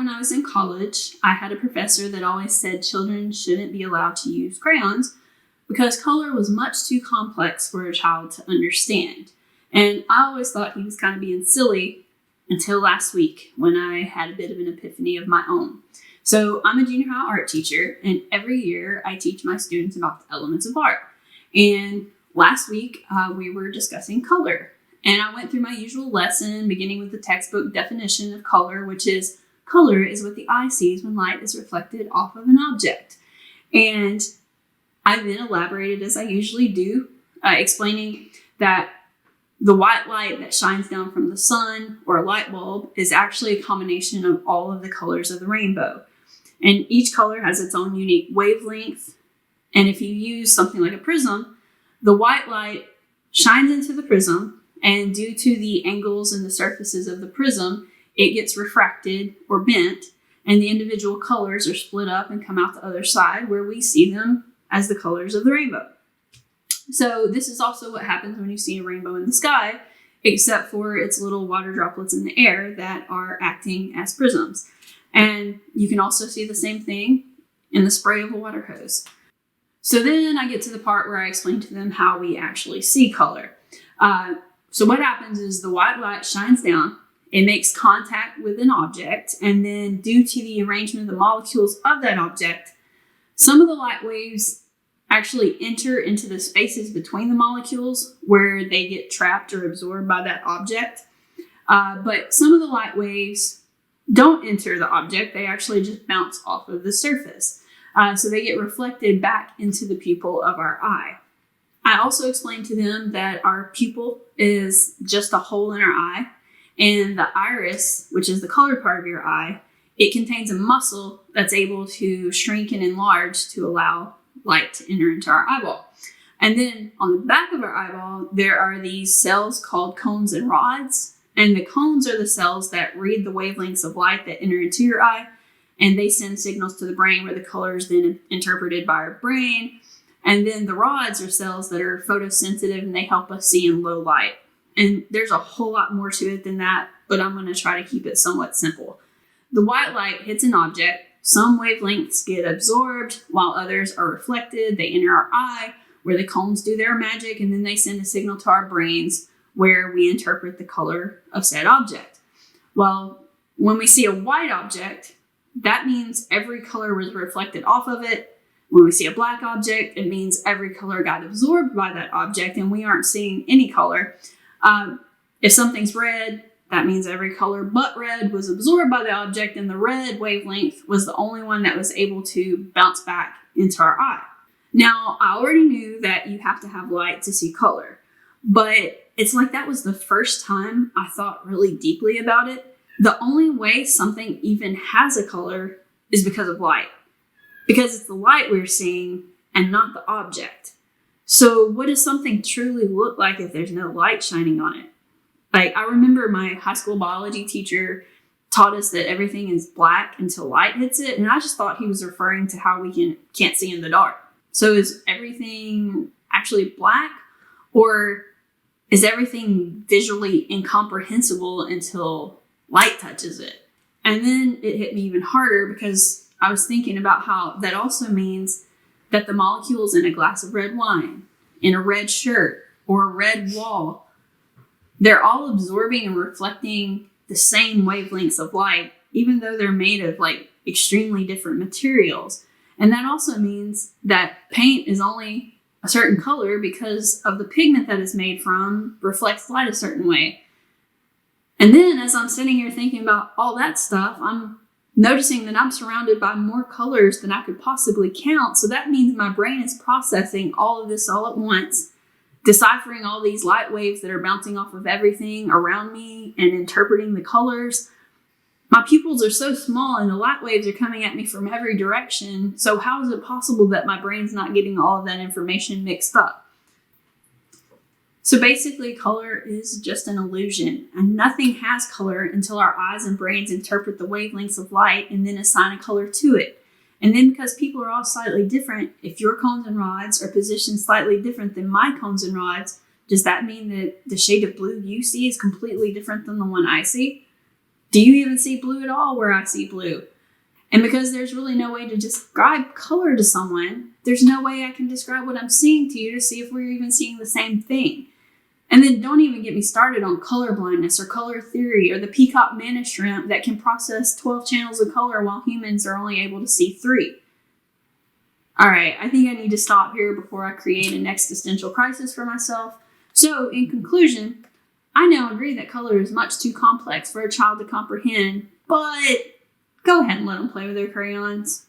when I was in college, I had a professor that always said children shouldn't be allowed to use crayons because color was much too complex for a child to understand. And I always thought he was kind of being silly until last week when I had a bit of an epiphany of my own. So I'm a junior high art teacher, and every year I teach my students about the elements of art. And last week we were discussing color. And I went through my usual lesson, beginning with the textbook definition of color, which is color is what the eye sees when light is reflected off of an object. And I then elaborated, as I usually do, explaining that the white light that shines down from the sun or a light bulb is actually a combination of all of the colors of the rainbow. And each color has its own unique wavelength. And if you use something like a prism, the white light shines into the prism, and due to the angles and the surfaces of the prism, it gets refracted or bent, and the individual colors are split up and come out the other side where we see them as the colors of the rainbow. So this is also what happens when you see a rainbow in the sky, except for its little water droplets in the air that are acting as prisms. And you can also see the same thing in the spray of a water hose. So then I get to the part where I explain to them how we actually see color. So what happens is the white light shines down, it makes contact with an object, and then due to the arrangement of the molecules of that object, some of the light waves actually enter into the spaces between the molecules where they get trapped or absorbed by that object. But some of the light waves don't enter the object, they actually just bounce off of the surface. So they get reflected back into the pupil of our eye. I also explained to them that our pupil is just a hole in our eye, and the iris, which is the colored part of your eye, it contains a muscle that's able to shrink and enlarge to allow light to enter into our eyeball. And then on the back of our eyeball, there are these cells called cones and rods. And the cones are the cells that read the wavelengths of light that enter into your eye, and they send signals to the brain where the color is then interpreted by our brain. And then the rods are cells that are photosensitive, and they help us see in low light. And there's a whole lot more to it than that, but I'm going to try to keep it somewhat simple. The white light hits an object. Some wavelengths get absorbed while others are reflected. They enter our eye where the cones do their magic, and then they send a signal to our brains where we interpret the color of said object. Well, when we see a white object, that means every color was reflected off of it. When we see a black object, it means every color got absorbed by that object and we aren't seeing any color. If something's red, that means every color but red was absorbed by the object, and the red wavelength was the only one that was able to bounce back into our eye. Now, I already knew that you have to have light to see color, but it's like that was the first time I thought really deeply about it. The only way something even has a color is because of light, because it's the light we're seeing and not the object. So what does something truly look like if there's no light shining on it? Like, I remember my high school biology teacher taught us that everything is black until light hits it, and I just thought he was referring to how we can't see in the dark. So is everything actually black, or is everything visually incomprehensible until light touches it? And then it hit me even harder because I was thinking about how that also means that the molecules in a glass of red wine, in a red shirt, or a red wall, they're all absorbing and reflecting the same wavelengths of light, even though they're made of like extremely different materials. And that also means that paint is only a certain color because of the pigment that it's made from reflects light a certain way. And then as I'm sitting here thinking about all that stuff, I'm noticing that I'm surrounded by more colors than I could possibly count. So that means my brain is processing all of this all at once, deciphering all these light waves that are bouncing off of everything around me and interpreting the colors. My pupils are so small and the light waves are coming at me from every direction. So how is it possible that my brain's not getting all of that information mixed up? So basically, color is just an illusion, and nothing has color until our eyes and brains interpret the wavelengths of light and then assign a color to it. And then because people are all slightly different, if your cones and rods are positioned slightly different than my cones and rods, does that mean that the shade of blue you see is completely different than the one I see? Do you even see blue at all where I see blue? And because there's really no way to describe color to someone, there's no way I can describe what I'm seeing to you to see if we're even seeing the same thing. And then don't even get me started on color blindness or color theory or the peacock mantis shrimp that can process 12 channels of color while humans are only able to see 3. All right, I think I need to stop here before I create an existential crisis for myself. So, in conclusion, I now agree that color is much too complex for a child to comprehend, but go ahead and let them play with their crayons.